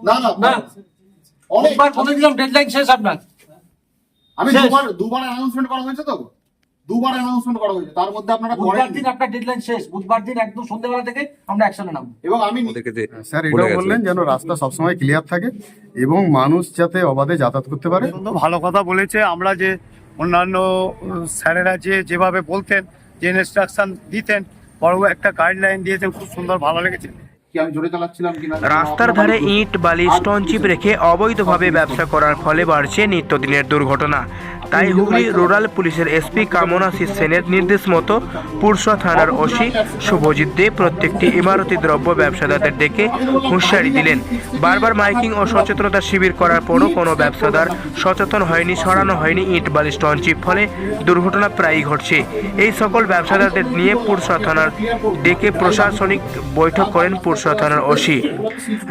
না না না অনেকবার বলে দিলাম ডেডলাইন শেষ আপনার। আমি দুবার অ্যানাউন্সমেন্ট করা হয়েছে তো, দুবার অ্যানাউন্সমেন্ট করা হয়েছে, তার মধ্যে আপনারা বুধবার দিন আপনার ডেডলাইন শেষ, বুধবার দিন একদম সন্ধ্যাবেলা থেকে আমরা অ্যাকশনে নামবো। এবং আমি স্যার এটাও বললেন যেন রাস্তা সবসময় ক্লিয়ার থাকে এবং মানুষ যাতে অবাধে যাতায়াত করতে পারে। তো ভালো কথা বলেছে। আমরা যে অন্যান্য স্যারেরা যেভাবে বলতেন, যে ইনস্ট্রাকশন দিতেন, বড় একটা গাইডলাইন দিয়েছেন, খুব সুন্দর, ভালো লেগেছে। কি আমি জোরে চালাচ্ছিলাম কিনা, রাস্তার ধারে ইট বালি স্টোন চিপ রেখে অবৈধভাবে ব্যবসা করার ফলে বাড়ছে নিত্যদিনের দুর্ঘটনা। তাই হুগলি রুরাল পুলিশের এসপি কামনাশিস সেনের নির্দেশ মতো পুরসা থানার ওসি শুভজিৎ দে প্রত্যেকটি ইমারতি দ্রব্য ব্যবসাদারদের ডেকে হুঁশিয়ারি দিলেন। বারবার মাইকিং ও সচেতনতা শিবির করার পরও কোনো ব্যবসাদার সচেতন হয়নি, সরানো হয়নি ইট বালি স্টোন চিপ, ফলে দুর্ঘটনা প্রায়ই ঘটছে। এই সকল ব্যবসাদারদের নিয়ে পুরসা থানার ডেকে প্রশাসনিক বৈঠক করেন পুরসা থানার ওসি।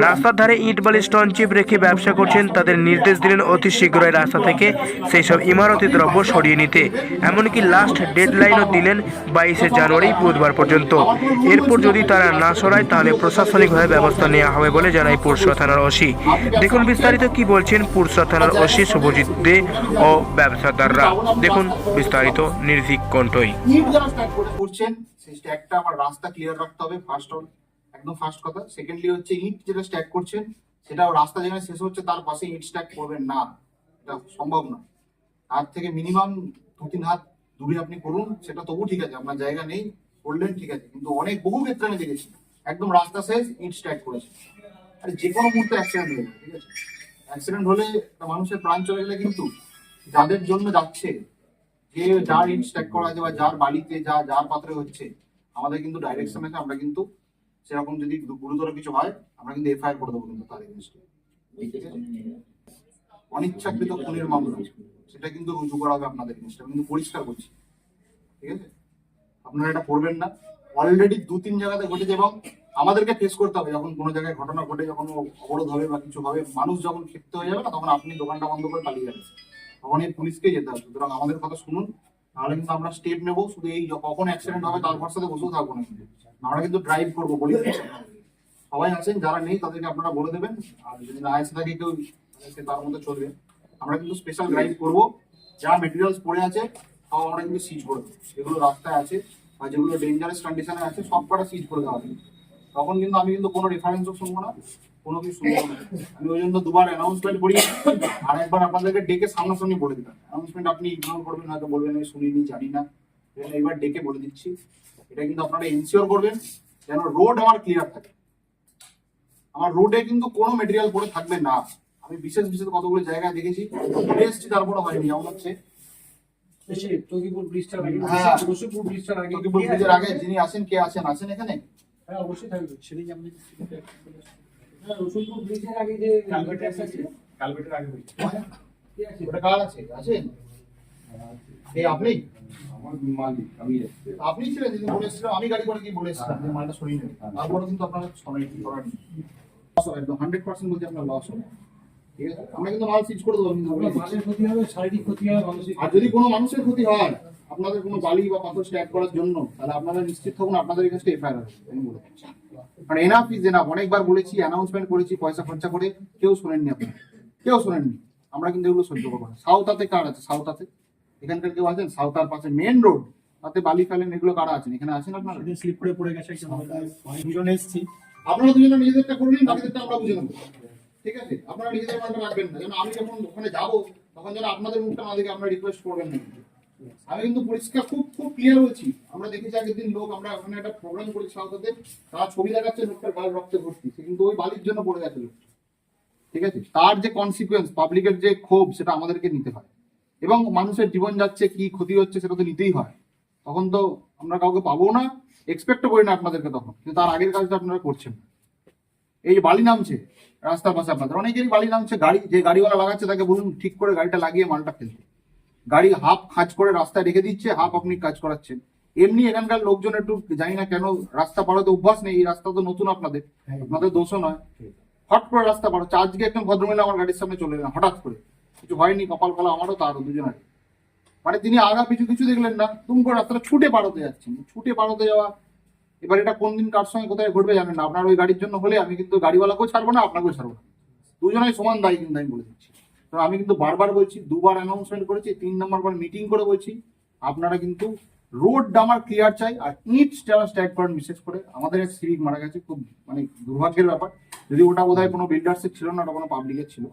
রাস্তার ধারে ইট বালি স্টোন চিপ রেখে ব্যবসা করছেন, তাদের নির্দেশ দিলেন অতি শীঘ্রই রাস্তা থেকে সেই সব ইমারতি দ্রব্য সরিয়ে নিতে। এমনকি লাস্ট ডেডলাইনও দিলেন 22শে জানুয়ারি বুধবার পর্যন্ত। এরপর যদি তারা না সরায় তাহলে প্রশাসনিকভাবে ব্যবস্থা নেওয়া হবে বলে জানায় পুরসা থানার ওসি। দেখুন বিস্তারিত কি বলছেন পুরসা থানার ওসি শুভজিৎ দে ও ব্যবসাদাররা। দেখুন বিস্তারিত নির্ভীক কণ্ঠই। ইট যারা স্ট্যাক করছেন সেই স্ট্যাকটা আমার রাস্তা ক্লিয়ার রাখতে হবে, একদম ফার্স্ট কথা। সেকেন্ডলি হচ্ছে ইট যেটা স্ট্যাক করছেন সেটা রাস্তা যেখানে শেষ হচ্ছে তার পাশে ইট স্ট্যাক করবেন না, এটা সম্ভব না। তার থেকে মিনিমাম 2-3 হাত দূরে আপনি করুন, সেটা তবু ঠিক আছে, আপনার জায়গা নেই করলেন ঠিক আছে। কিন্তু অনেক বহু ক্ষেত্রে আমি দেখেছি একদম রাস্তা শেষ ইট স্ট্যাক করেছে, আর যে কোনো মুহূর্তে অ্যাক্সিডেন্ট হয়ে যাবে, ঠিক আছে। অ্যাক্সিডেন্ট হলে একটা মানুষের প্রাণ চলে গেলে কিন্তু যাদের জন্য যাচ্ছে, যে যার ইট স্ট্যাক করা আছে বা যার বালিতে যার পাত্রে হচ্ছে, আমাদের কিন্তু ডাইরেকশন আছে, আমরা কিন্তু সেরকম যদি গুরুতর কিছু হয় আমরা কিন্তু এফআইআর করে দেবো কিন্তু তার এগেইনস্টে, ঠিক আছে। অনিচ্ছাকৃত খুনের মামলা সেটা কিন্তু রুজু করা হবে আপনাদের এগেইনস্টে, আমি কিন্তু পরিষ্কার করছি, ঠিক আছে। আপনারা এটা করবেন না, অলরেডি 2-3 জায়গাতে ঘটেছে এবং আমাদেরকে ফেস করতে হবে। যখন কোনো জায়গায় ঘটনা ঘটে, যখন অবরোধ হবে বা কিছু হবে, মানুষ যখন ক্ষিপ্ত হয়ে যাবে না, তখন আপনি দোকানটা বন্ধ করে পালিয়ে যাবেন, তখন এই পুলিশকেই যেতে হবে। সুতরাং আমাদের কথা শুনুন, তাহলে কিন্তু আমরা স্টেপ নেবো। শুধু এই কখন অ্যাক্সিডেন্ট হবে তার ভরসাতে বসেও থাকবো না, কিন্তু আমরা কিন্তু ড্রাইভ করবো বলি। সবাই আছেন, যারা নেই তাদেরকে আপনারা বলে দেবেন, আর যদি না এসে থাকে কেউ তার মধ্যে চলবে। আমরা কিন্তু স্পেশাল ড্রাইভ করবো, যা মেটেরিয়ালস পড়ে আছে সব আমরা কিন্তু সিজ করে দেবো। যেগুলো রাস্তায় আছে বা যেগুলো ডেঞ্জারাস কন্ডিশনে আছে সব কটা সিজ করে দেওয়া হবে। তখন কিন্তু আমি কিন্তু কোনো রেফারেন্সও শুনবো না, কোনো কিছু শুনবো না। আমি ওই জন্য দুবার অ্যানাউন্সমেন্ট করি, আর একবার আপনাদেরকে ডেকে সামনাসামনি বলে দিলাম। অ্যানাউন্সমেন্ট আপনি ইগনোর করবেন, হয়তো বলবেন আমি শুনিনি জানি না, এবার ডেকে বলে দিচ্ছি। এটা কিন্তু আপনারা এনশিওর করবেন যেন রোড আমার ক্লিয়ার থাকে। আমার রোডে কিন্তু কোনো মেটেরিয়াল পড়ে থাকবে না। আমি বিশেষ কতগুলো জায়গায় দেখেছি, এসছি তারপরে হয়নি। যেমন হচ্ছে তকিপুর ব্রিজটার আগে যিনি আছেন, কে আছেন এখানে? হ্যাঁ অবশ্যই থাকবে, সেদিন আপনি রসুলপুর ব্রিজের আগে যে কালভার্টের আছে, কালভার্টের আগে ওটা কার আছে? আছেন এই আপনি? আপনি ছিলেন যেদিন বলেছিলাম, আমি গাড়ি করে কি বলেছিলাম যে মালটা সরিয়ে নেবে, তারপরে কিন্তু আপনারা সরাই করার নেই। 100% বলছি আপনার লস হবে, ঠিক আছে। আমরা কিন্তু মাল সিজ করে দেবো, মানুষের ক্ষতি হবে, শারীরিক ক্ষতি হবে মানুষের। আর যদি কোনো মানুষের ক্ষতি হয় আপনাদের কোনো বালি বা পাথর স্ট্যাক করার জন্য, তাহলে আপনারা নিশ্চিত থাকুন আপনাদের কাছে এফআইআর হবে, আমি বলে দিচ্ছি। মানে এনাফ ইজ এনাফ। অনেকবার বলেছি, অ্যানাউন্সমেন্ট করেছি, পয়সা খরচা করে, কেউ শোনেননি আপনারা, কেউ শোনেননি। আমরা কিন্তু এগুলো সহ্য করবো না। সাউথাতে কার আছে? সাউথাতে এখানকার কেউ আছেন? সাউথার পাশে মেন রোড, তাতে বালি ফেলেন, এগুলো কারা আছেন? এখানে আছেন আপনারা? স্লিপ করে পড়ে গেছে, দুজনে এসেছি। আপনারা দুজনে নিজেদেরটা করে নিন, বাকিদেরটা আমরা বুঝে নেবো, ঠিক আছে। আপনারা নিজেদের মানটা রাখবেন না, যেন আমি যখন ওখানে যাবো তখন যেন আপনাদের মুখটা না দেখে আপনারা রিকোয়েস্ট করবেন না। আমি কিন্তু পরিষ্কার খুব ক্লিয়ার বলছি। আমরা দেখেছি আগের দিন লোক, আমরা ওখানে একটা প্রোগ্রাম করেছি সাউথে, তারা ছবি দেখাচ্ছে লোকটার গায়ে রক্তে ভর্তি, সে কিন্তু ওই বালির জন্য পড়ে গেছে লোক, ঠিক আছে। তার যে কনসিকুয়েন্স, পাবলিকের যে ক্ষোভ, সেটা আমাদেরকে নিতে হয়। এবং মানুষের জীবন যাচ্ছে, কি ক্ষতি হচ্ছে সেটা তো নিতেই হয়। তখন তো আমরা কাউকে পাবো না, এক্সপেক্টও করি না আপনাদেরকে তখন, কিন্তু তার আগের কাজটা আপনারা করছেন। এই যে বালি নামছে রাস্তার পাশে, আপনাদের অনেকেরই বালি নামছে, যে গাড়িওয়ালা লাগাচ্ছে তাকে বলুন ঠিক করে গাড়িটা লাগিয়ে মালটা ফেলতে। গাড়ি হাফ খাঁজ করে রাস্তায় রেখে দিচ্ছে, হাফ আপনি কাজ করাচ্ছেন। এমনি এখানকার লোকজন একটু জানি না কেন রাস্তা পাড়াতে অভ্যাস নেই। এই রাস্তা তো নতুন, আপনাদের দোষও নয়। হট করে রাস্তা পাড়াচ্ছে। আজকে একজন ভদ্রমহিলা আমার গাড়ির সামনে চলে এলেন হঠাৎ করে, কিছু হয়নি, কপাল ফলা আমারও তারও, দুজনের। মানে তিনি আগা পিছু কিছু দেখলেন না, তুম করে রাস্তাটা ছুটে পাড়াতে যাচ্ছেন। ছুটে পাড়াতে যাওয়া এবার এটা কোন দিন কার সঙ্গে কোথায় ঘটবে জানেন না। আপনার ওই গাড়ির জন্য হলে আমি কিন্তু গাড়িওয়ালাকেও ছাড়বো না, আপনাকেও ছাড়বো না, দুজনেই সমান দায়ী কিন্তু আমি বলে দিচ্ছি। তো আমি কিন্তু বারবার বলছি, দুবার অ্যানাউন্সমেন্ট করেছি, 3 নম্বর বার মিটিং করে বলছি আপনারা কিন্তু রোড ডামার ক্লিয়ার চাই, আর ইট স্ট্যাক করেন। বিশেষ করে আমাদের এক সিভিক মারা গেছে, খুব মানে দুর্ভাগ্যের ব্যাপার। যদি ওটা বোধহয় কোনো বিল্ডার্সের ছিল না, ওটা কোনো পাবলিকের ছিল।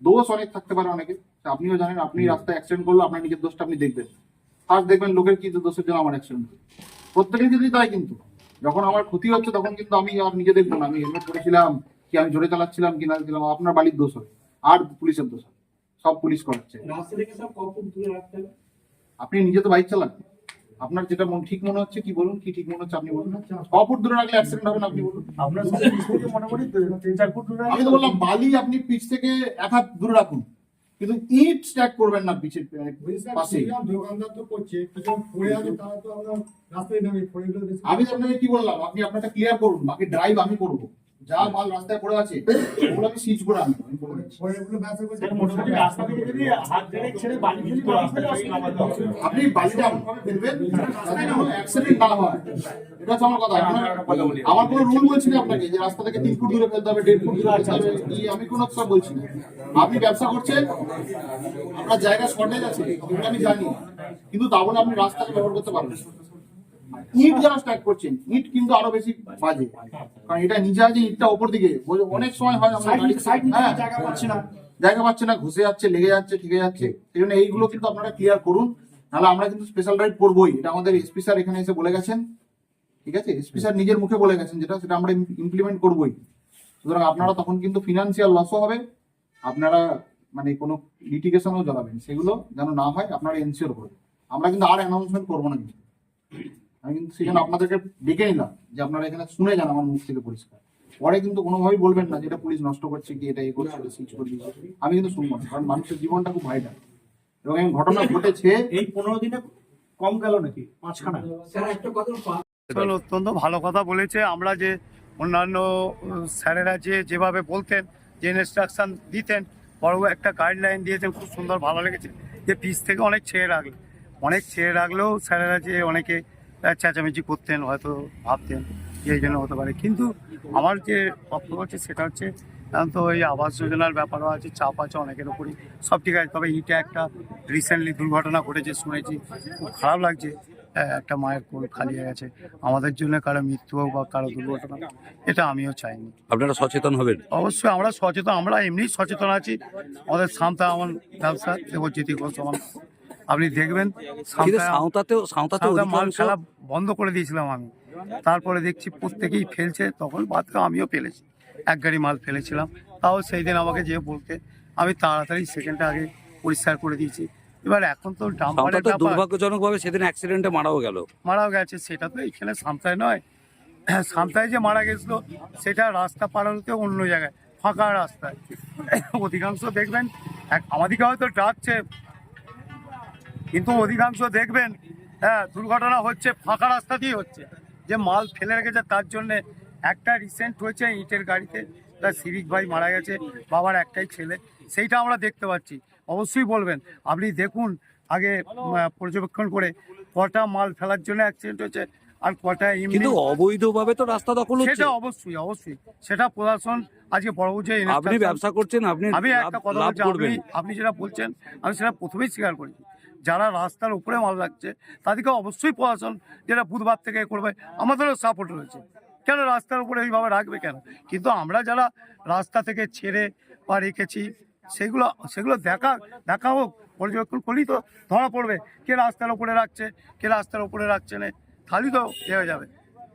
দোষ অনেক থাকতে পারে অনেকে, আপনিও জানেন। আপনি রাস্তায় অ্যাক্সিডেন্ট করলে আপনার নিজের দোষটা আপনি দেখবেন, ফার্স্ট দেখবেন লোকের কি দোষের জন্য আমার অ্যাক্সিডেন্ট হচ্ছে। প্রত্যেকের ক্ষেত্রেই তাই, কিন্তু যখন আমার ক্ষতি হচ্ছে তখন কিন্তু আমি আর নিজে দেখবো না আমি হেলমেট পরেছিলাম কি, আমি জোরে চালাচ্ছিলাম কি না ছিলাম। আপনার বাড়ির দোষ হবে আর পুলিশের দোষ হবে, সব পুলিশ করাচ্ছে। আপনি নিজে তো বাইক চালান, আপনার যেটা ঠিক মনে হচ্ছে কি বলুন, কি ঠিক মনে হচ্ছে আপনি বলুন। ক ফুট দূরে রাখলে অ্যাক্সিডেন্ট হবে না আপনি বলুন। আমি তো বললাম বালি আপনি পিচ থেকে 1 হাত দূরে রাখুন, কিন্তু ইট স্ট্যাক করবেন না পিচের পাশে। আমি তো আপনাকে কি বললাম, আপনি আপনারটা ক্লিয়ার করুন, বাকি ড্রাইভ আমি করবো। যা মাল রাস্তায় পড়ে আছে ওগুলো আমি সিজ করে আনবো। আপনি বালিটা এমনভাবে ফেলবেন যাতে কোনো অ্যাক্সিডেন্ট না হয়, এটা হচ্ছে আমার কথা। আমার কোনো রুল বলছি না আপনাকে যে রাস্তা থেকে 3 ফুট দূরে ফেলতে হবে, 1.5 ফুট দূরে ফেলতে হবে, আমি কোনো সব বলছি না। আপনি ব্যবসা করছেন, আপনার জায়গা শর্টেজ আছে, এগুলো আমি জানি, কিন্তু তা বলে আপনি রাস্তাকে ব্যবহার করতে পারবেন। ইট যারা স্ট্যাক করছেন, ইট কিন্তু আরো বেশি বাজে, কারণ এটা নিজে আছে, ইটটা ওপর দিকে অনেক সময় হয় আমরা জায়গা পাচ্ছে না, ঘুষে যাচ্ছে, লেগে যাচ্ছে, ঠিকে যাচ্ছে। সেই জন্য এইগুলো কিন্তু আপনারা ক্লিয়ার করুন, নাহলে আমরা কিন্তু স্পেশাল রাইড করবোই। এটা আমাদের এসপি স্যার এখানে এসে বলে গেছেন, ঠিক আছে, এসপি স্যার নিজের মুখে বলে গেছেন, সেটা আমরা ইমপ্লিমেন্ট করবোই। সুতরাং আপনারা তখন কিন্তু ফিনান্সিয়াল লসও হবে, আপনারা মানে কোনো লিটিগেশনও জ্বালাবেন, সেগুলো যেন না হয় আপনারা এনশিওর করবেন। আমরা কিন্তু আর অ্যানাউন্সমেন্ট করবো না কিন্তু। আমি কিন্তু সেখানে আপনাদেরকে ডেকে নিলাম যে আপনারা এখানে শুনে যান আমার মুখ থেকে পরিষ্কার। পরে কিন্তু কোনোভাবেই বলবেন না যেটা পুলিশ নষ্ট করছে, কি এটা এই করছে, সিজ করে দিচ্ছে। আমি কিন্তু শুনবো না, কারণ মানুষের জীবনটা খুব ভাইটাল এবং এই ঘটনা ঘটেছে। এই 15 দিনে কম গেল নাকি 5খানা? অত্যন্ত ভালো কথা বলেছে। আমরা যে অন্যান্য স্যারেরা যেভাবে বলতেন, যে ইনস্ট্রাকশন দিতেন, বড় একটা গাইডলাইন দিয়েছেন, খুব সুন্দর, ভালো লেগেছে। যে পিচ থেকে অনেক ছেড়ে রাখলেও স্যারেরা যে অনেকে চেঁচামেচি করতেন, হয়তো ভাবতেন যে এই জন্য হতে পারে। কিন্তু আমার যে বক্তব্য হচ্ছে সেটা হচ্ছে, তো এই আবাস যোজনার ব্যাপারও আছে, চাপ আছে অনেকের উপরই, সব ঠিক আছে। তবে ইটে একটা রিসেন্টলি দুর্ঘটনা ঘটেছে শুনেছি, খুব খারাপ লাগছে। একটা মায়ের কোল খালি হয়ে গেছে। আমাদের জন্য কারো মৃত্যু হোক বা কারো দুর্ঘটনা, এটা আমিও চাইনি। আপনারা সচেতন হবেন? অবশ্যই আমরা সচেতন, আমরা এমনি সচেতন আছি। আমাদের সাঁওতা আমার ব্যবসা, দেবজ্যোতি ঘোষ আমার, আপনি দেখবেন সাঁওতাতেও মাল ফেলা বন্ধ করে দিয়েছিলাম আমি। তারপরে দেখছি প্রত্যেকেই ফেলছে, তখন বাদ আমিও ফেলেছি, 1 গাড়ি মাল ফেলেছিলাম। তাও সেই দিন আমাকে যে বলতে, আমি তাড়াতাড়ি সেকেন্ডটা আগে পরিষ্কার করে দিয়েছি। এবার এখন তো ডাম্পারের ব্যাপার, দুর্ভাগ্যজনকভাবে সেদিন অ্যাক্সিডেন্টে মারাও গেছে। সেটা তো এইখানে সাঁওতায় নয়, সাঁওতায় যে মারা গেছিল সেটা রাস্তা পার হতে অন্য জায়গায়, ফাঁকা রাস্তায়। অধিকাংশ দেখবেন আমাদেরকে হয়তো ডাকছে, কিন্তু অধিকাংশ দেখবেন দুর্ঘটনা হচ্ছে ফাঁকা রাস্তা দিয়ে হচ্ছে, যে মাল ফেলে রেখেছে তার জন্যে। একটা রিসেন্ট হয়েছে ইটের গাড়িতে, তার সিভিক ভাই মারা গেছে, বাবার একটাই ছেলে, সেইটা আমরা দেখতে পাচ্ছি। অবশ্যই বলবেন, আপনি দেখুন আগে পর্যবেক্ষণ করে কটা মাল ফেলার জন্য অ্যাক্সিডেন্ট হয়েছে আর কটা এমনি অবৈধভাবে তো রাস্তা দখল হচ্ছে। সেটা অবশ্যই সেটা প্রশাসন আজকে বড় বুঝে। আপনি ব্যবসা করছেন, আমি একটা কথা বলছি, আপনি যেটা বলছেন আমি সেটা প্রথমেই স্বীকার করেছি। যারা রাস্তার উপরে মাল রাখছে তাদেরকে অবশ্যই প্রশাসন যেটা বুধবার থেকে করবে, আমাদেরও সাপোর্ট রয়েছে। কেন রাস্তার উপরে এইভাবে রাখবে কেন? কিন্তু আমরা যারা রাস্তা থেকে ছেড়ে বা রেখেছি, সেগুলো দেখা হোক, পর্যবেক্ষণ করলেই তো ধরা পড়বে কে রাস্তার উপরে রাখছে, কে রাস্তার উপরে রাখছে না, তাহলেই তো হয়ে যাবে।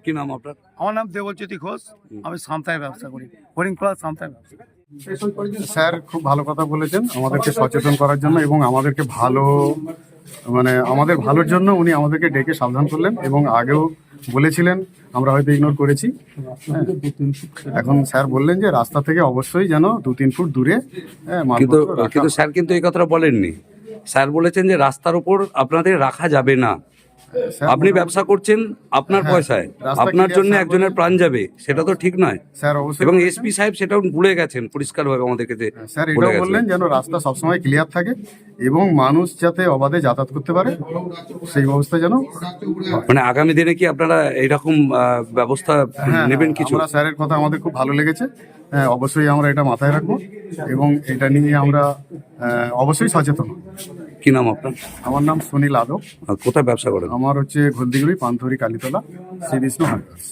কি নাম আপনার? আমার নাম দেবজ্যোতি ঘোষ, আমি সাঁওতায় ব্যবসা করি, হরিণখোলা সাঁওতায় ব্যবসা। স্যার খুব ভালো কথা বলেছেন আমাদেরকে সচেতন করার জন্য, এবং আমাদেরকে আমাদের ভালোর জন্য উনি আমাদেরকে ডেকে সাবধান করলেন, এবং আগেও বলেছিলেন, আমরা হয়তো ইগনোর করেছি। এখন স্যার বললেন যে রাস্তা থেকে অবশ্যই যেন 2-3 ফুট দূরে মালপত্র রাখা। কিন্তু স্যার কিন্তু এই কথাটা বলেননি। স্যার বলেছেন যে রাস্তার উপর আপনাদের রাখা যাবে না, স্যার, আপনি ব্যবসা করছেন আপনার হ্যাঁ, পয়সায়, রাস্তা আপনার clear জন্য স্যার একজনের প্রাণ যাবে, সেটা তো ঠিক নয়। স্যার অবশ্যই এবং বলেছেন। এসপি সাহেব সেটাও ভুলে গেছেন পরিষ্কারভাবে আমাদেরকে স্যার বলে এটাও গেছেন। বললেন যেন রাস্তা সবসময় ক্লিয়ার থাকে এবং মানুষ যাতে অবাধে যাতায়াত করতে পারে সেই ব্যবস্থা যেন মানে আগামী দিনে কি আপনারা এইরকম ব্যবস্থা নেবেন কিছু? আমরা স্যারের কথা আমাদের খুব ভালো লেগেছে। হ্যাঁ, অবশ্যই আমরা এটা মাথায় রাখবো এবং এটা নিয়ে আমরা অবশ্যই সচেতন। কি নাম আপনার? আমার নাম সুনীল আদব। আর কোথায় ব্যবসা করেন? আমার হচ্ছে ঘলদিগুড়ি পান্থরি কালীতলা শ্রী বিষ্ণু হার্ডওয়ার্স।